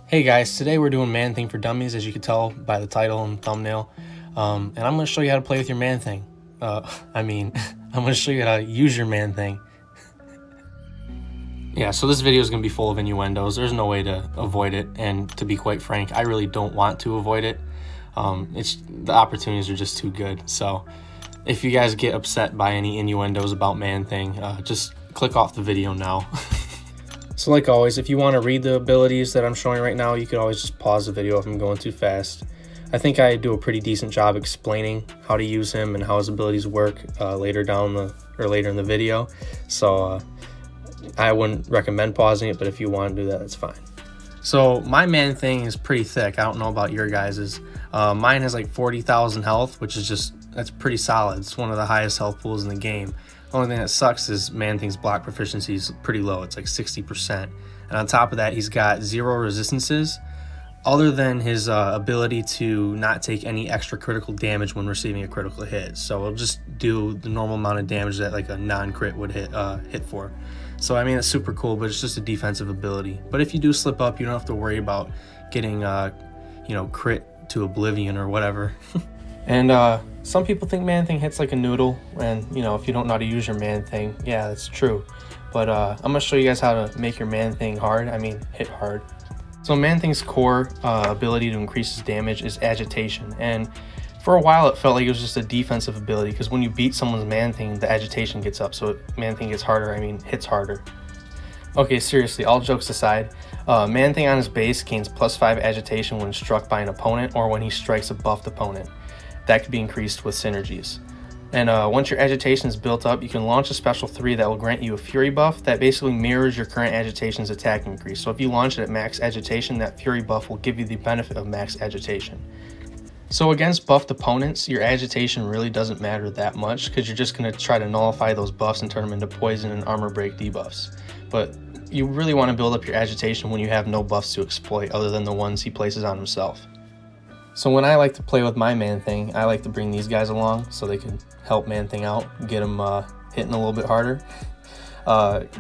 Hey guys, today we're doing Man Thing for Dummies, as you can tell by the title and thumbnail. And I'm going to show you how to play with your Man Thing. I'm going to show you how to use your Man Thing. Yeah, so this video is going to be full of innuendos. There's no way to avoid it, and to be quite frank, I really don't want to avoid it. The opportunities are just too good. So if you guys get upset by any innuendos about Man Thing, just click off the video now. So like always, if you want to read the abilities that I'm showing right now, you could always just pause the video if I'm going too fast. I think I do a pretty decent job explaining how to use him and how his abilities work later in the video. So I wouldn't recommend pausing it, but if you want to do that, that's fine. So my Man Thing is pretty thick. I don't know about your guys's. Mine has like 40,000 health, which is that's pretty solid. It's one of the highest health pools in the game. The only thing that sucks is Man Thing's block proficiency is pretty low. It's like 60%. And on top of that, he's got 0 resistances, other than his ability to not take any extra critical damage when receiving a critical hit. So it'll just do the normal amount of damage that like a non-crit would hit for. So I mean, it's super cool, but it's just a defensive ability. But if you do slip up, you don't have to worry about getting crit to oblivion or whatever. And some people think Man Thing hits like a noodle, and if you don't know how to use your Man Thing, yeah, that's true. But I'm gonna show you guys how to make your Man Thing hard. I mean, hit hard. So Man Thing's core ability to increase his damage is agitation, and for a while it felt like it was just a defensive ability, because when you beat someone's Man Thing, the agitation gets up, so Man Thing gets harder. I mean, hits harder. Okay, seriously, all jokes aside, Man Thing on his base gains +5 agitation when struck by an opponent or when he strikes a buffed opponent. That could be increased with synergies. And once your agitation is built up, you can launch a special 3 that will grant you a fury buff that basically mirrors your current agitation's attack increase. So if you launch it at max agitation, that fury buff will give you the benefit of max agitation. So against buffed opponents, your agitation really doesn't matter that much, because you're just going to try to nullify those buffs and turn them into poison and armor break debuffs. But you really want to build up your agitation when you have no buffs to exploit other than the ones he places on himself. So when I like to play with my Man Thing, I like to bring these guys along so they can help Man Thing out, get him hitting a little bit harder.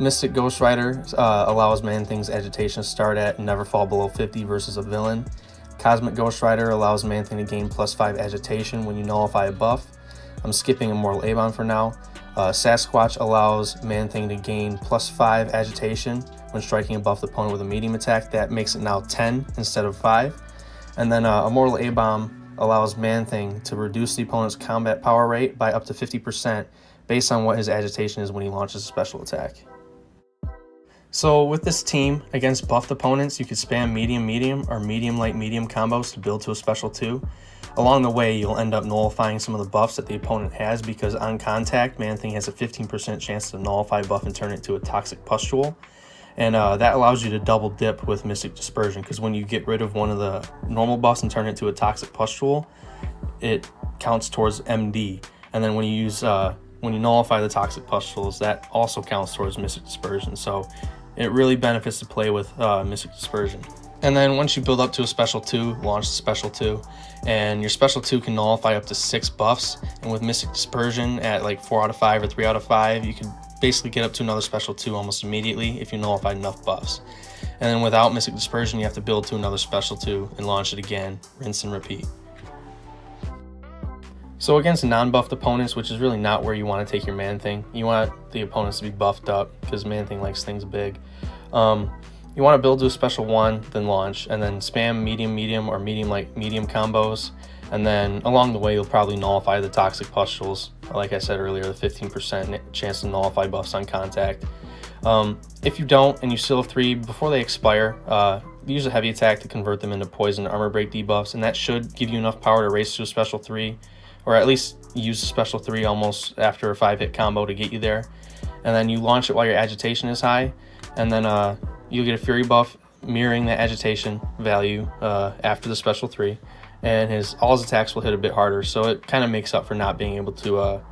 Mystic Ghost Rider allows Man Thing's agitation to start at and never fall below 50 versus a villain. Cosmic Ghost Rider allows Man Thing to gain +5 agitation when you nullify a buff. I'm skipping Immortal Abon for now. Sasquatch allows Man Thing to gain +5 agitation when striking a buffed opponent with a medium attack. That makes it now 10 instead of 5. And then Immortal A-Bomb allows Man Thing to reduce the opponent's combat power rate by up to 50% based on what his agitation is when he launches a special attack. So with this team, against buffed opponents, you could spam medium-medium or medium-light-medium combos to build to a special 2. Along the way, you'll end up nullifying some of the buffs that the opponent has, because on contact, Man Thing has a 15% chance to nullify a buff and turn it to a toxic pustule. And that allows you to double dip with Mystic Dispersion, because when you get rid of one of the normal buffs and turn it to a toxic pustule, it counts towards MD. And then when you nullify the toxic pustules, that also counts towards Mystic Dispersion. So it really benefits to play with Mystic Dispersion. And then once you build up to a special 2, launch the special 2, and your special 2 can nullify up to 6 buffs. And with Mystic Dispersion at like 4 out of 5 or 3 out of 5, you can basically get up to another special 2 almost immediately if you nullify enough buffs. And then without Mystic Dispersion, you have to build to another special 2 and launch it again, rinse and repeat. So against non-buffed opponents, which is really not where you want to take your Man Thing, you want the opponents to be buffed up, because Man Thing likes things big. You want to build to a special 1, then launch, and then spam medium-medium or medium-light-medium combos. And then along the way, you'll probably nullify the toxic pustules. Like I said earlier, the 15% chance to nullify buffs on contact. If you don't, and you still have 3 before they expire, use a heavy attack to convert them into poison and armor break debuffs, and that should give you enough power to race to a special 3, or at least use a special 3 almost after a 5-hit combo to get you there. And then you launch it while your agitation is high, and then you'll get a fury buff mirroring the agitation value after the special 3. And all his attacks will hit a bit harder, so it kind of makes up for not being able to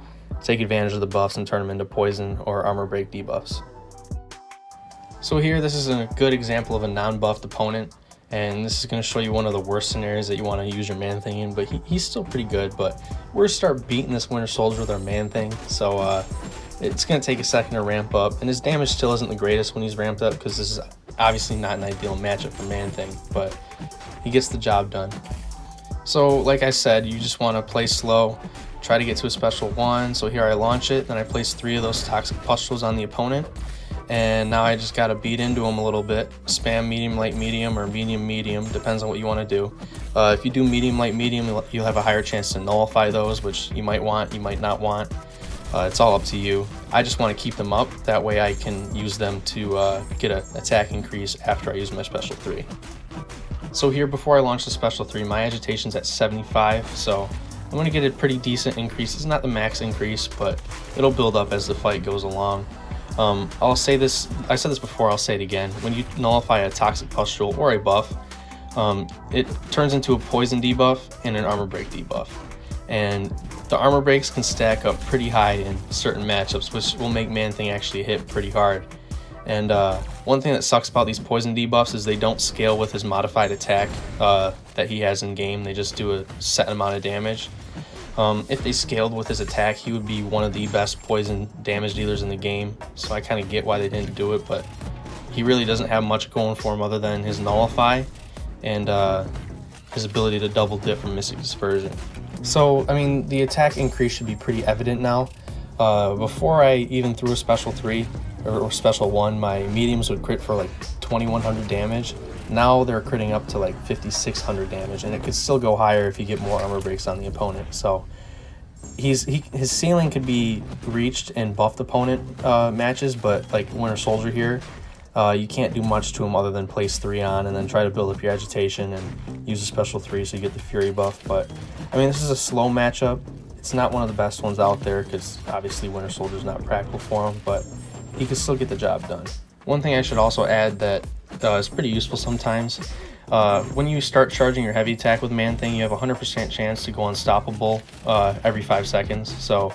take advantage of the buffs and turn them into poison or armor break debuffs. So here, this is a good example of a non-buffed opponent, and this is going to show you one of the worst scenarios that you want to use your Man Thing in, but he's still pretty good. But we're going to start beating this Winter Soldier with our Man Thing, so it's going to take a second to ramp up, and his damage still isn't the greatest when he's ramped up because this is obviously not an ideal matchup for Man-Thing, but he gets the job done. So like I said, you just want to play slow, try to get to a special 1. So here I launch it, then I place 3 of those toxic pustules on the opponent, and now I just got to beat into him a little bit. Spam medium, light, medium, or medium, medium, depends on what you want to do. If you do medium, light, medium, you'll have a higher chance to nullify those, which you might want, you might not want. It's all up to you. I just want to keep them up, that way I can use them to get an attack increase after I use my special 3. So here, before I launch the special 3, my agitation's at 75, so I'm going to get a pretty decent increase. It's not the max increase, but it'll build up as the fight goes along. I'll say this, I said this before, I'll say it again. When you nullify a toxic pustule or a buff, it turns into a poison debuff and an armor break debuff. And the armor breaks can stack up pretty high in certain matchups, which will make Man-Thing actually hit pretty hard. And one thing that sucks about these poison debuffs is they don't scale with his modified attack that he has in game. They just do a set amount of damage. If they scaled with his attack, he would be one of the best poison damage dealers in the game. So I kind of get why they didn't do it, but he really doesn't have much going for him other than his nullify and his ability to double dip from Mystic Dispersion. So, I mean, the attack increase should be pretty evident now. Before I even threw a special 3 or special 1, my mediums would crit for like 2100 damage. Now they're critting up to like 5600 damage, and it could still go higher if you get more armor breaks on the opponent. So his ceiling could be reached in buffed opponent matches, but like Winter Soldier here, you can't do much to him other than place 3 on and then try to build up your agitation and use a special 3 so you get the Fury buff. But I mean, this is a slow matchup. It's not one of the best ones out there because obviously Winter Soldier's not practical for him, but he can still get the job done. One thing I should also add that is pretty useful sometimes, when you start charging your heavy attack with Man-Thing, you have a 100% chance to go unstoppable every 5 seconds. So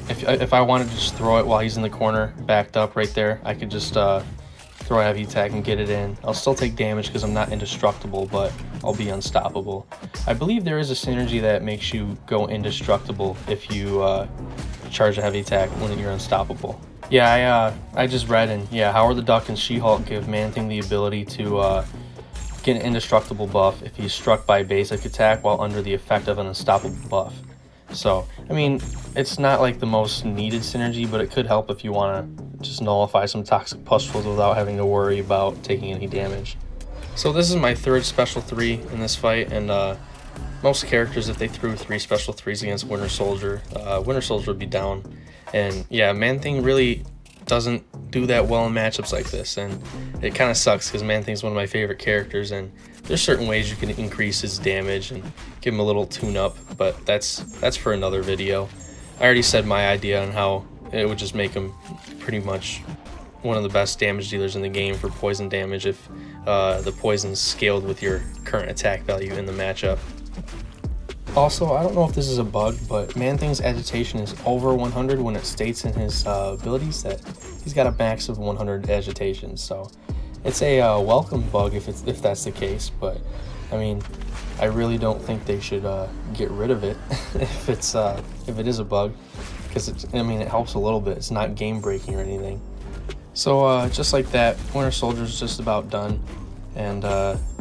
if I wanted to just throw it while he's in the corner, backed up right there, I could just throw a heavy attack and get it in. I'll still take damage because I'm not indestructible, but I'll be unstoppable. I believe there is a synergy that makes you go indestructible if you charge a heavy attack when you're unstoppable. Yeah, I just read, and yeah, Howard the Duck and She-Hulk give Man-Thing the ability to get an indestructible buff if he's struck by a basic attack while under the effect of an unstoppable buff. So, I mean, it's not like the most needed synergy, but it could help if you want to just nullify some toxic pustules without having to worry about taking any damage. So this is my 3rd special 3 in this fight, and most characters, if they threw 3 special 3s against Winter Soldier, Winter Soldier would be down. And yeah, Man-Thing really doesn't do that well in matchups like this, and it kind of sucks because Man-Thing's one of my favorite characters, and there's certain ways you can increase his damage and give him a little tune-up, but that's for another video. I already said my idea on how it would just make him pretty much one of the best damage dealers in the game for poison damage if the poison's scaled with your current attack value in the matchup. Also, I don't know if this is a bug, but Man-Thing's agitation is over 100 when it states in his abilities that he's got a max of 100 agitation. So it's a welcome bug if that's the case. But I mean, I really don't think they should get rid of it if it is a bug, because it helps a little bit. It's not game breaking or anything. So just like that, Winter Soldier's just about done, and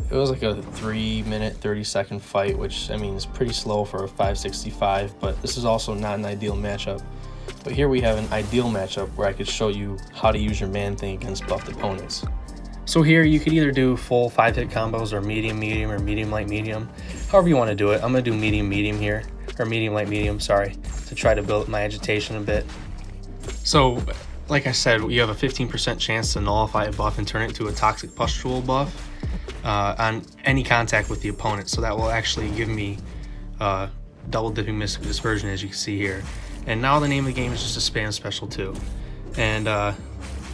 it was like a 3-minute 30-second fight, which I mean is pretty slow for a 565, but this is also not an ideal matchup. But here we have an ideal matchup where I could show you how to use your Man-Thing against buffed opponents. So here you could either do full 5-hit combos or medium medium or medium light medium, however you want to do it. I'm going to do medium medium here, or medium light medium, sorry, to try to build up my agitation a bit. So like I said, you have a 15% chance to nullify a buff and turn it into a toxic pustule buff on any contact with the opponent. So that will actually give me double dipping Mystic Dispersion, as you can see here. And now the name of the game is just to spam special 2. And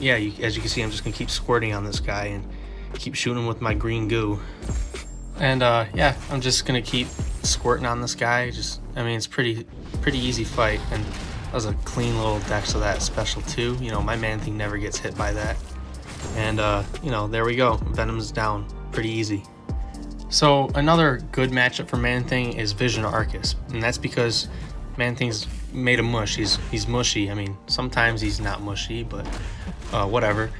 yeah, as you can see, I'm just gonna keep squirting on this guy and keep shooting with my green goo. And yeah, I'm just gonna keep squirting on this guy. I mean, it's pretty easy fight, and that was a clean little dex of that special 2. You know, my Man-Thing never gets hit by that. And you know, there we go. Venom's down. Pretty easy. So another good matchup for Man-Thing is Vision Arcus, and that's because Man-Thing's made of mush. He's mushy. I mean, sometimes he's not mushy, but whatever.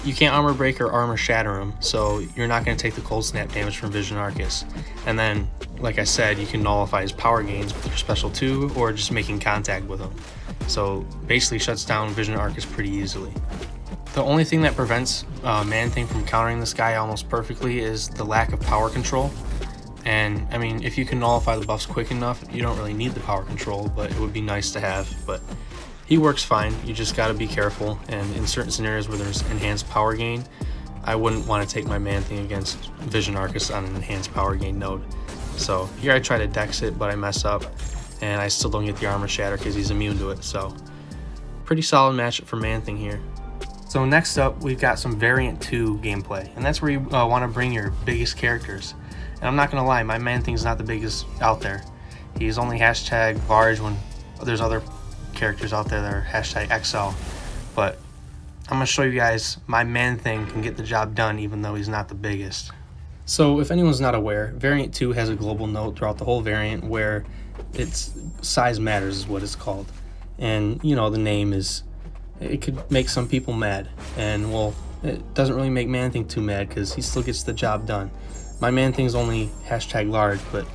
You can't armor break or armor shatter him, so you're not going to take the cold snap damage from Vision Arcus. And then, like I said, you can nullify his power gains with your special 2 or just making contact with him. So basically shuts down Vision Arcus pretty easily. The only thing that prevents Man-Thing from countering this guy almost perfectly is the lack of power control. And I mean, if you can nullify the buffs quick enough, you don't really need the power control, but it would be nice to have. But he works fine. You just got to be careful. And in certain scenarios where there's enhanced power gain, I wouldn't want to take my Man-Thing against Vision Arcus on an enhanced power gain node. So here I try to dex it, but I mess up, and I still don't get the armor shatter because he's immune to it. So pretty solid matchup for Man-Thing here. So next up, we've got some Variant 2 gameplay, and that's where you want to bring your biggest characters. And I'm not going to lie, my Man-Thing's not the biggest out there. He's only hashtag large when there's other characters out there that are hashtag XL. But I'm going to show you guys my Man-Thing can get the job done even though he's not the biggest. So if anyone's not aware, Variant 2 has a global node throughout the whole variant where its size matters is what it's called. And you know, the name is, it could make some people mad. And well, it doesn't really make Man-Thing too mad because he still gets the job done. My Man-Thing's only hashtag large, but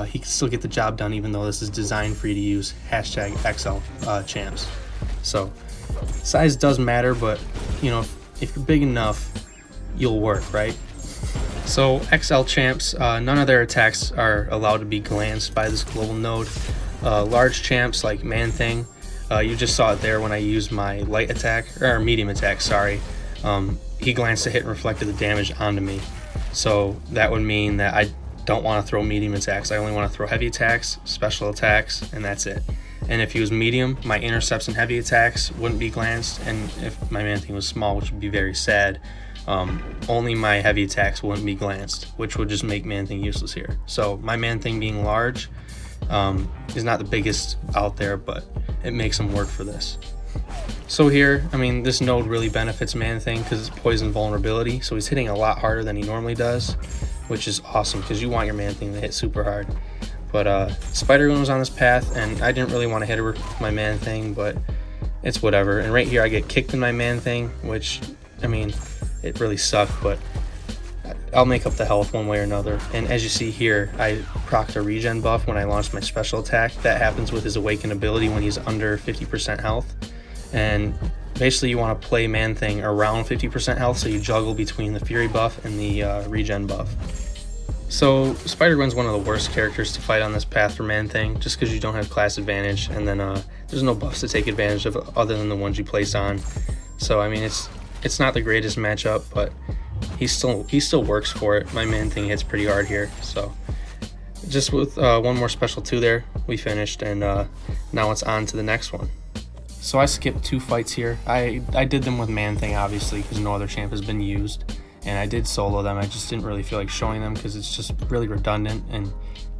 he can still get the job done even though this is designed for you to use hashtag XL champs. So size does matter, but you know, if you're big enough, you'll work, right? So XL champs, none of their attacks are allowed to be glanced by this global node. Large champs like Man-Thing, you just saw it there when I used my light attack, or medium attack, sorry. He glanced a hit and reflected the damage onto me. So that would mean that I don't want to throw medium attacks. I only want to throw heavy attacks, special attacks, and that's it. And if he was medium, my intercepts and heavy attacks wouldn't be glanced, and if my Man-Thing was small, which would be very sad, only my heavy attacks wouldn't be glanced, which would just make Man-Thing useless here. So my Man-Thing being large is not the biggest out there, but it makes him work for this. So here, I mean, this node really benefits Man-Thing because it's poison vulnerability, so he's hitting a lot harder than he normally does, which is awesome because you want your Man-Thing to hit super hard. But Spider-Gwen was on this path, and I didn't really want to hit her with my Man-Thing, but it's whatever. And right here, I get kicked in my Man-Thing, which, I mean, it really sucked, but I'll make up the health one way or another. And as you see here, I procced a regen buff when I launched my special attack. That happens with his Awaken ability when he's under 50% health. And basically you want to play Man-Thing around 50% health, so you juggle between the Fury buff and the regen buff. So Spider-Gwen's one of the worst characters to fight on this path for Man-Thing, just because you don't have class advantage, and then there's no buffs to take advantage of other than the ones you place on. So I mean, it's not the greatest matchup, but he still works for it. My Man-Thing hits pretty hard here. So just with one more special 2 there, we finished, and now it's on to the next one. So I skipped 2 fights here. I did them with Man-Thing, obviously, because no other champ has been used. And I did solo them. I just didn't really feel like showing them because it's just really redundant and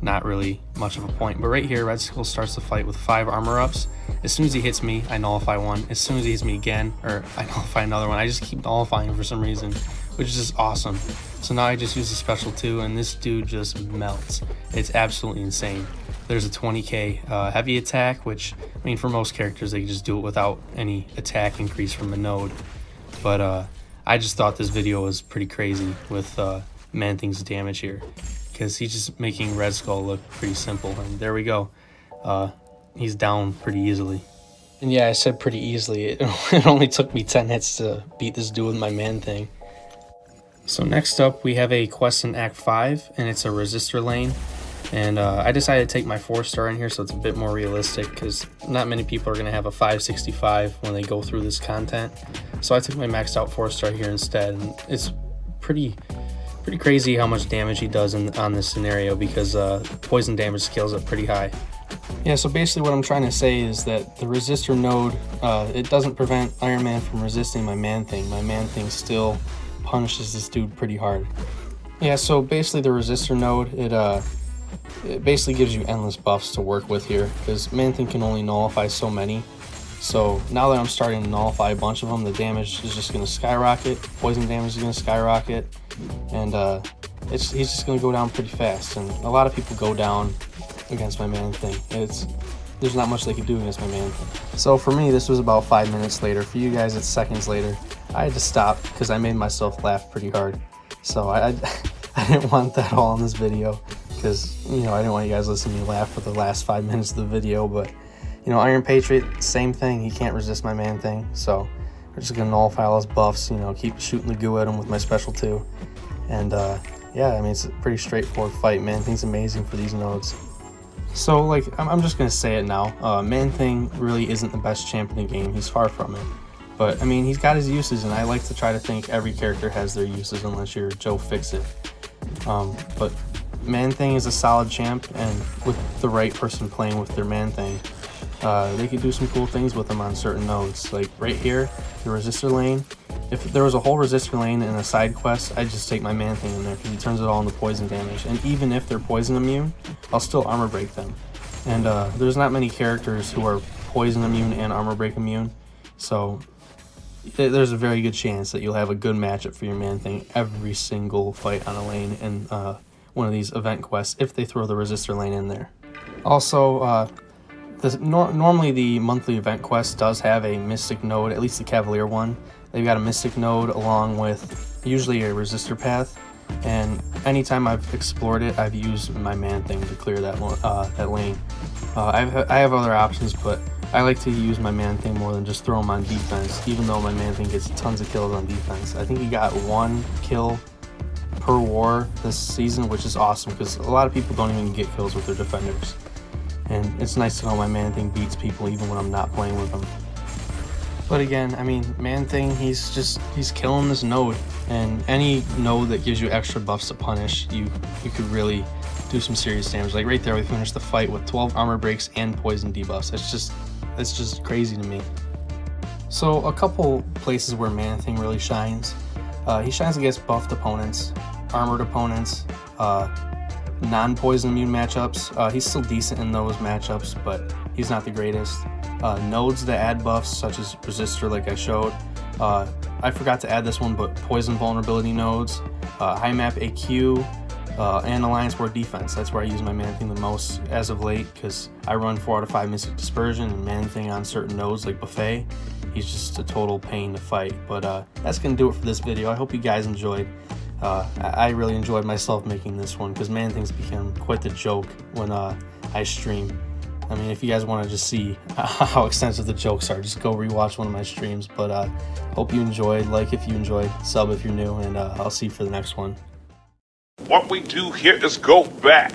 not really much of a point. But right here, Red Skull starts the fight with 5 armor ups. As soon as he hits me, I nullify one. As soon as he hits me again, or I nullify another one. I just keep nullifying for some reason, which is just awesome. So now I just use the special 2, and this dude just melts. It's absolutely insane. There's a 20k heavy attack, which, I mean, for most characters, they can just do it without any attack increase from the node. But I just thought this video was pretty crazy with Man-Thing's damage here, because he's just making Red Skull look pretty simple. And there we go. He's down pretty easily. And yeah, I said pretty easily. It only took me 10 hits to beat this dude with my Man-Thing. So next up, we have a quest in Act 5, and it's a resistor lane. And I decided to take my 4-star in here so it's a bit more realistic, because not many people are going to have a 565 when they go through this content. So I took my maxed out 4-star here instead, and it's pretty crazy how much damage he does on this scenario, because poison damage scales up pretty high. Yeah, so basically what I'm trying to say is that the resistor node, it doesn't prevent Iron Man from resisting my Man-Thing. My Man-Thing still punishes this dude pretty hard. Yeah, so basically the resistor node, it basically gives you endless buffs to work with here, because Man-Thing can only nullify so many. So now that I'm starting to nullify a bunch of them, the damage is just going to skyrocket, poison damage is going to skyrocket, and he's just going to go down pretty fast. And a lot of people go down against my Man-Thing. There's not much they could do against my Man-Thing. So for me, this was about 5 minutes later. For you guys, it's seconds later. I had to stop because I made myself laugh pretty hard. So I didn't want that all in this video because, you know, I didn't want you guys listening to me laugh for the last 5 minutes of the video. But, you know, Iron Patriot, same thing. He can't resist my Man-Thing. So we're just going to nullify all his buffs, you know, keep shooting the goo at him with my special 2. And, yeah, I mean, it's a pretty straightforward fight. Man-Thing's amazing for these nodes. So, like, I'm just going to say it now. Man-Thing really isn't the best champ in the game. He's far from it. But, I mean, he's got his uses, and I like to try to think every character has their uses unless you're Joe Fix-It. But Man-Thing is a solid champ, and with the right person playing with their Man-Thing, they could do some cool things with him on certain nodes. Like, right here, the resistor lane. If there was a whole resistor lane and a side quest, I'd just take my Man-Thing in there because he turns it all into poison damage. And even if they're poison immune, I'll still armor break them. And there's not many characters who are poison immune and armor break immune, so there's a very good chance that you'll have a good matchup for your Man-Thing every single fight on a lane in one of these event quests if they throw the resistor lane in there. Also, normally the monthly event quest does have a Mystic node, at least the Cavalier one. They've got a Mystic node along with usually a resistor path, and anytime I've explored it, I've used my Man-Thing to clear that lane. I have other options, but I like to use my Man-Thing more than just throw him on defense, even though my Man-Thing gets tons of kills on defense. I think he got 1 kill per war this season, which is awesome because a lot of people don't even get kills with their defenders. And it's nice to know my Man-Thing beats people even when I'm not playing with them. But again, I mean, Man-Thing, he's killing this node, and any node that gives you extra buffs to punish, you could really do some serious damage. Like right there, we finished the fight with 12 armor breaks and poison debuffs. It's just crazy to me. So a couple places where Man-Thing really shines. He shines against buffed opponents, armored opponents, non-poison immune matchups. He's still decent in those matchups, but he's not the greatest. Nodes that add buffs, such as resistor, like I showed. I forgot to add this one, but poison vulnerability nodes, high map AQ, and Alliance War defense. That's where I use my Man-Thing the most as of late, because I run 4 out of 5 Mystic Dispersion, and Man-Thing on certain nodes like Buffet, he's just a total pain to fight. But that's going to do it for this video. I hope you guys enjoyed. I really enjoyed myself making this one, because Man-Thing's become quite the joke when I stream. I mean, if you guys want to just see how extensive the jokes are, just go rewatch one of my streams. But hope you enjoyed. Like if you enjoyed, sub if you're new, and I'll see you for the next one. What we do here is go back.